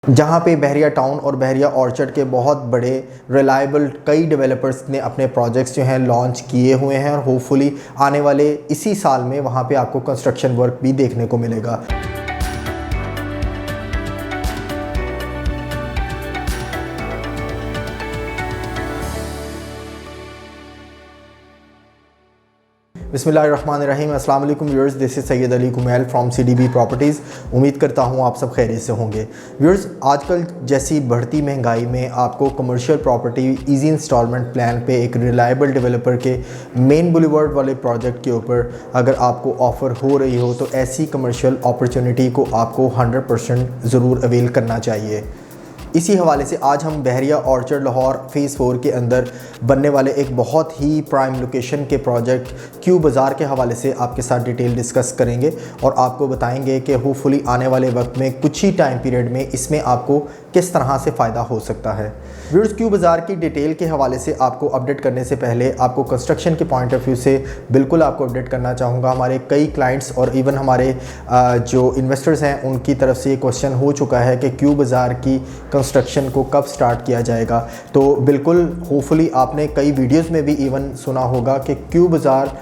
जहाँ पे बहरिया टाउन और बहरिया ऑर्चर्ड के बहुत बड़े रिलायबल कई डेवलपर्स ने अपने प्रोजेक्ट्स जो हैं लॉन्च किए हुए हैं और होपफुली आने वाले इसी साल में वहाँ पे आपको कंस्ट्रक्शन वर्क भी देखने को मिलेगा। बिस्मिल्लाहिर्रहमानिर्रहीम। अस्सलाम वालेकुम viewers, this is Syed Ali Kumail from CDB properties. उम्मीद करता हूँ आप सब खैरियत से होंगे। व्यूअर्स, आजकल जैसी बढ़ती महंगाई में आपको commercial property easy instalment plan पे एक रिलायबल डेवलपर के मेन बुलेवार्ड वाले प्रोजेक्ट के ऊपर अगर आपको ऑफ़र हो रही हो तो ऐसी कमर्शियल अपॉर्चुनिटी को आपको 100% ज़रूर अवेल करना चाहिए। इसी हवाले से आज हम बहरिया ऑर्चर्ड लाहौर फ़ेज़ 4 के अंदर बनने वाले एक बहुत ही प्राइम लोकेशन के प्रोजेक्ट क्यू बाज़ार के हवाले से आपके साथ डिटेल डिस्कस करेंगे और आपको बताएंगे कि होपफुली आने वाले वक्त में कुछ ही टाइम पीरियड में इसमें आपको किस तरह से फ़ायदा हो सकता है। व्यूअर्स, क्यू बाज़ार की डिटेल के हवाले से आपको अपडेट करने से पहले आपको कंस्ट्रक्शन के पॉइंट ऑफ व्यू से बिल्कुल आपको अपडेट करना चाहूँगा। हमारे कई क्लाइंट्स और इवन हमारे जो इन्वेस्टर्स हैं उनकी तरफ से ये क्वेश्चन हो चुका है कि क्यू बाज़ार की कंस्ट्रक्शन को कब स्टार्ट किया जाएगा। तो बिल्कुल होपफुली आपने कई वीडियोस में भी इवन सुना होगा कि क्यू बाज़ार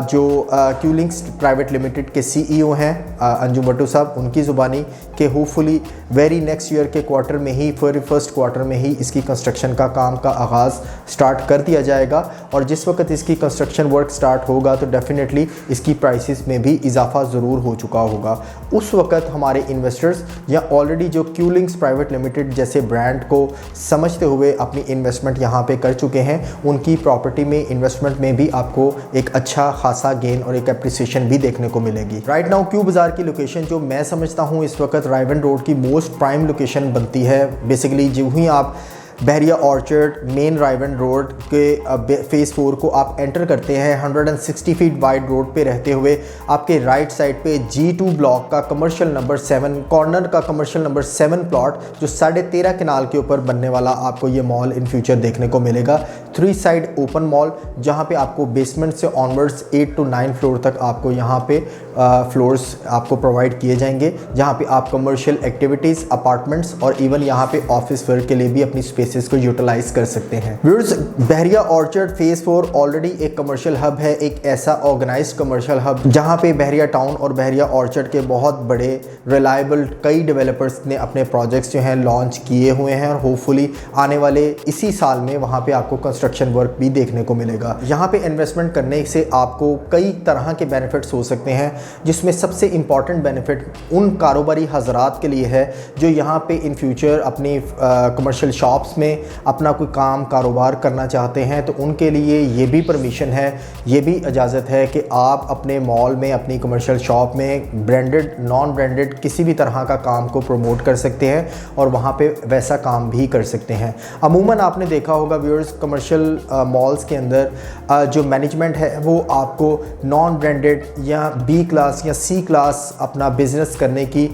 जो क्यू लिंक्स प्राइवेट लिमिटेड के CEO हैं अंजुम भट्टू साहब, उनकी ज़ुबानी कि होपफुली वेरी नेक्स्ट ईयर के क्वार्टर में ही फर्स्ट क्वार्टर में ही इसकी कंस्ट्रक्शन का काम का आगाज़ स्टार्ट कर दिया जाएगा और जिस वक्त इसकी कंस्ट्रक्शन वर्क स्टार्ट होगा तो डेफिनेटली इसकी प्राइसेस में भी इजाफा ज़रूर हो चुका होगा। उस वक्त हमारे इन्वेस्टर्स या ऑलरेडी जो क्यू लिंक्स प्राइवेट लिमिटेड जैसे ब्रांड को समझते हुए अपनी इन्वेस्टमेंट यहाँ पे कर चुके हैं, उनकी प्रॉपर्टी में इन्वेस्टमेंट में भी आपको एक अच्छा खासा गेन और एक एप्रिसिएशन भी देखने को मिलेगी। राइट नाउ क्यू बाज़ार की लोकेशन जो मैं समझता हूँ इस वक्त रायवन रोड की मोस्ट प्राइम लोकेशन बनती है। बेसिकली जो ही आप बहरिया ऑर्चर्ड मेन रायवन रोड के फ़ेज़ 4 को आप एंटर करते हैं 160 फीट वाइड रोड पे रहते हुए आपके राइट साइड पे G2 ब्लॉक का कमर्शियल नंबर 7 कॉर्नर का कमर्शियल नंबर 7 प्लॉट जो 13.5 कनाल के ऊपर बनने वाला आपको ये मॉल इन फ्यूचर देखने को मिलेगा। 3 साइड ओपन मॉल जहाँ पे आपको बेसमेंट से ऑनवर्ड्स 8 to 9 फ्लोर तक आपको यहाँ पे फ्लोर्स आपको प्रोवाइड किए जाएंगे, जहाँ पे आप कमर्शियल एक्टिविटीज़, अपार्टमेंट्स और इवन यहाँ पे ऑफिस वर्क के लिए भी अपनी स्पेसेस को यूटिलाइज कर सकते हैं। व्यूअर्स, बहरिया ऑर्चर्ड फ़ेज़ 4 ऑलरेडी एक कमर्शियल हब है, एक ऐसा ऑर्गेनाइज्ड कमर्शियल हब जहाँ पे बहरिया टाउन और बहरिया ऑर्चर्ड के बहुत बड़े रिलायबल कई डेवलपर्स ने अपने प्रोजेक्ट्स जो हैं लॉन्च किए हुए हैं और होपफुली आने वाले इसी साल में वहाँ पे आपको कंस्ट्रक्शन वर्क भी देखने को मिलेगा। यहाँ पे इन्वेस्टमेंट करने से आपको कई तरह के बेनिफिट्स हो सकते हैं, जिसमें सबसे इम्पॉर्टेंट बेनिफिट उन कारोबारी हजरात के लिए है जो यहाँ पे इन फ्यूचर अपनी कमर्शियल शॉप्स में अपना कोई काम कारोबार करना चाहते हैं। तो उनके लिए ये भी परमिशन है, ये भी इजाज़त है कि आप अपने मॉल में, अपनी कमर्शियल शॉप में ब्रांडेड नॉन ब्रांडेड किसी भी तरह का काम को प्रमोट कर सकते हैं और वहाँ पे वैसा काम भी कर सकते हैं। अमूमन आपने देखा होगा व्यूअर्स, कमर्शियल मॉल्स के अंदर जो मैनेजमेंट है वो आपको नॉन ब्रांडेड या B क्लास या C क्लास अपना बिज़नेस करने की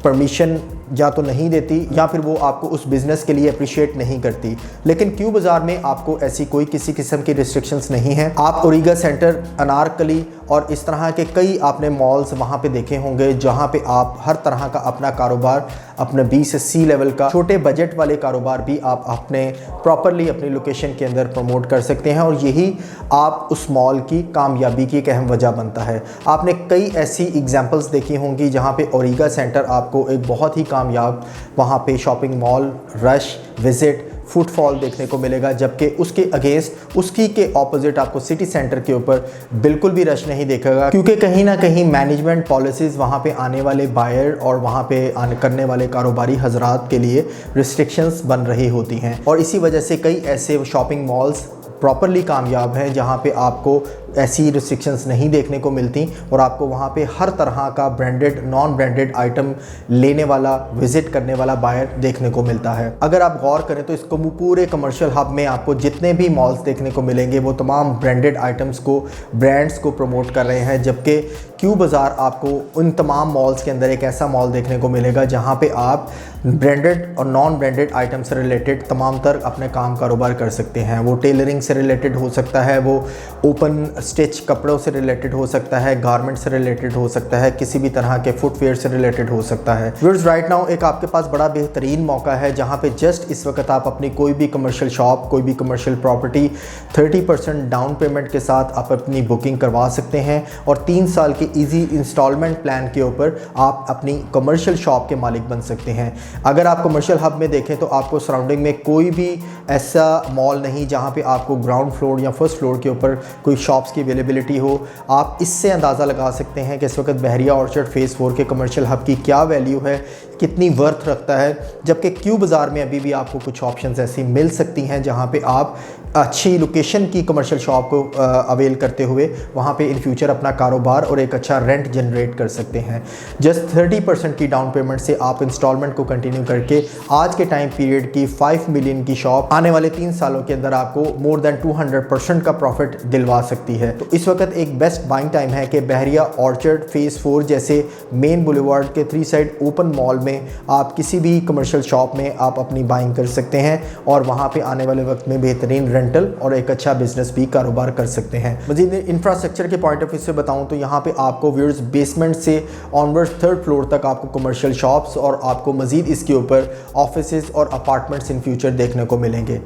परमिशन या तो नहीं देती या फिर वो आपको उस बिज़नेस के लिए अप्रिशिएट नहीं करती। लेकिन क्यू बाज़ार में आपको ऐसी कोई किसी किस्म की रिस्ट्रिक्शंस नहीं हैं। आप ओरिगा सेंटर, अनारकली और इस तरह के कई आपने मॉल्स वहाँ पे देखे होंगे जहाँ पे आप हर तरह का अपना कारोबार, अपने B से C लेवल का छोटे बजट वाले कारोबार भी आप अपने प्रॉपरली अपनी लोकेशन के अंदर प्रमोट कर सकते हैं और यही आप उस मॉल की कामयाबी की एक अहम वजह बनता है। आपने कई ऐसी एग्जांपल्स देखी होंगी जहाँ पे ओरिगा सेंटर आपको एक बहुत ही कामयाब वहाँ पे shopping mall, rush, visit, footfall देखने को मिलेगा, जबकि उसके अगेंस्ट, उसकी के ऑपोजिट आपको सिटी सेंटर के ऊपर बिल्कुल भी रश नहीं देखेगा, क्योंकि कहीं ना कहीं मैनेजमेंट पॉलिसीज़ वहाँ पे आने वाले बायर और वहाँ पे करने वाले कारोबारी हजरात के लिए रिस्ट्रिक्शंस बन रही होती हैं। और इसी वजह से कई ऐसे शॉपिंग मॉल्स प्रॉपरली कामयाब हैं जहाँ पे आपको ऐसी रिस्ट्रिक्शंस नहीं देखने को मिलती और आपको वहाँ पे हर तरह का ब्रांडेड, नॉन ब्रांडेड आइटम लेने वाला, विज़िट करने वाला बायर देखने को मिलता है। अगर आप गौर करें तो इसको पूरे कमर्शियल हब में आपको जितने भी मॉल्स देखने को मिलेंगे वो तमाम ब्रांडेड आइटम्स को, ब्रांड्स को प्रमोट कर रहे हैं, जबकि क्यू बाज़ार आपको उन तमाम मॉल्स के अंदर एक ऐसा मॉल देखने को मिलेगा जहाँ पे आप ब्रांडेड और नॉन ब्रांडेड आइटम से रिलेटेड तमाम तर अपने काम कारोबार कर सकते हैं। वो टेलरिंग से रिलेटेड हो सकता है, वो ओपन स्टिच कपड़ों से रिलेटेड हो सकता है, गारमेंट से रिलेटेड हो सकता है, किसी भी तरह के फुटवेयर से रिलेटेड हो सकता है। व्यूअर्स, राइट नाउ एक आपके पास बड़ा बेहतरीन मौका है जहां पे जस्ट इस वक्त आप अपनी कोई भी कमर्शियल शॉप, कोई भी कमर्शियल प्रॉपर्टी 30% डाउन पेमेंट के साथ आप अपनी बुकिंग करवा सकते हैं और 3 साल के ईजी इंस्टॉलमेंट प्लान के ऊपर आप अपनी कमर्शियल शॉप के मालिक बन सकते हैं। अगर आप कमर्शियल हब में देखें तो आपको सराउंडिंग में कोई भी ऐसा मॉल नहीं जहां पे आपको ग्राउंड फ्लोर या फर्स्ट फ्लोर के ऊपर कोई शॉप्स की अवेलेबिलिटी हो। आप इससे अंदाज़ा लगा सकते हैं कि इस वक्त बहरिया ऑर्चर्ड फेज़ 4 के कमर्शियल हब की क्या वैल्यू है, कितनी वर्थ रखता है, जबकि क्यू बाज़ार में अभी भी आपको कुछ ऑप्शंस ऐसी मिल सकती हैं जहां पे आप अच्छी लोकेशन की कमर्शियल शॉप को अवेल करते हुए वहाँ पे इन फ्यूचर अपना कारोबार और एक अच्छा रेंट जनरेट कर सकते हैं। जस्ट 30% की डाउन पेमेंट से आप इंस्टॉलमेंट को कंटिन्यू करके आज के टाइम पीरियड की 5 मिलियन की शॉप आने वाले 3 सालों के अंदर आपको मोर देन 200% का प्रॉफिट दिलवा सकती है। तो इस वक्त एक बेस्ट बाइंग टाइम है कि बहरिया ऑर्चर्ड फेज़ 4 जैसे मेन बुलेवार्ड के 3 साइड ओपन मॉल में आप किसी भी कमर्शियल शॉप में आप अपनी बाइंग कर सकते हैं और वहाँ पर आने वाले वक्त में बेहतरीन रेंटल और एक अच्छा बिजनेस भी कारोबार कर सकते हैं। मज़ीद इंफ्रास्ट्रक्चर के पॉइंट ऑफ व्यू से बताऊं तो यहाँ पे आपको व्यूअर्स बेसमेंट से ऑनवर्ड्स 3rd फ्लोर तक आपको कमर्शियल शॉप्स और आपको मज़ीद इसके ऊपर ऑफिसेज और अपार्टमेंट्स इन फ्यूचर देखने को मिलेंगे।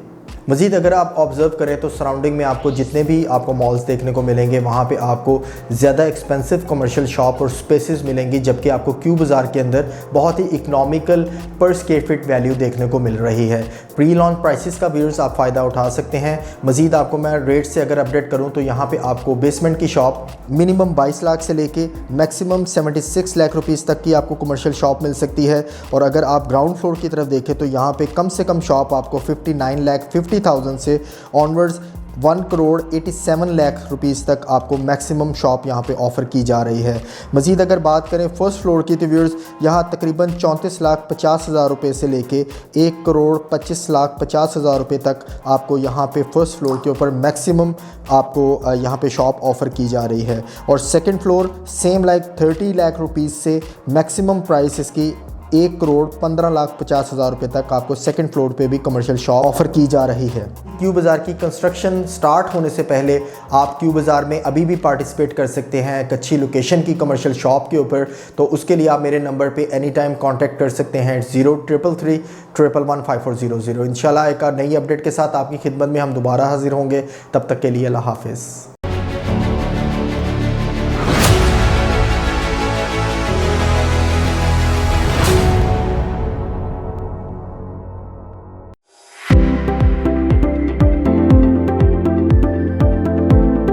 मज़ीद अगर आप ऑब्ज़र्व करें तो सराउंडिंग में आपको जितने भी आपको मॉल्स देखने को मिलेंगे वहाँ पे आपको ज़्यादा एक्सपेंसिव कमर्शियल शॉप और स्पेसेस मिलेंगी, जबकि आपको क्यू बाज़ार के अंदर बहुत ही इकोनॉमिकल पर स्क्वायर फीट वैल्यू देखने को मिल रही है। प्री लॉन्च प्राइसेस का व्यूअर्स आप फ़ायदा उठा सकते हैं। मज़ीद आपको मैं रेट से अगर अपडेट करूँ तो यहाँ पर आपको बेसमेंट की शॉप मिनिमम 22 लाख से लेके मैक्सिमम 76 लाख रुपीज़ तक की आपको कमर्शियल शॉप मिल सकती है। और अगर आप ग्राउंड फ्लोर की तरफ देखें तो यहाँ पे कम से कम शॉप आपको 59,50,000 से ऑनवर्ड्स 1,87,00,000 रुपीज़ तक आपको मैक्सिमम शॉप यहाँ पे ऑफ़र की जा रही है। मज़ीद अगर बात करें फर्स्ट फ्लोर की तो व्यूअर्स यहाँ तकरीबन 34,50,000 रुपये से लेके 1,25,50,000 रुपये तक आपको यहाँ पे फर्स्ट फ्लोर के ऊपर मैक्सिमम आपको यहाँ पे शॉप ऑफ़र की जा रही है। और second floor same like 30 lakh rupees से मैक्सिमम प्राइस इसकी 1,15,50,000 रुपये तक आपको सेकंड फ्लोर पे भी कमर्शियल शॉप ऑफ़र की जा रही है। क्यू बाज़ार की कंस्ट्रक्शन स्टार्ट होने से पहले आप क्यू बाज़ार में अभी भी पार्टिसिपेट कर सकते हैं एक अच्छी लोकेशन की कमर्शियल शॉप के ऊपर। तो उसके लिए आप मेरे नंबर पे एनी टाइम कॉन्टैक्ट कर सकते हैं 0333 111 5400। इंशाल्लाह एक नई अपडेट के साथ आपकी खिदमत में हम दोबारा हाजिर होंगे। तब तक के लिए अल्लाह हाफ़िज़।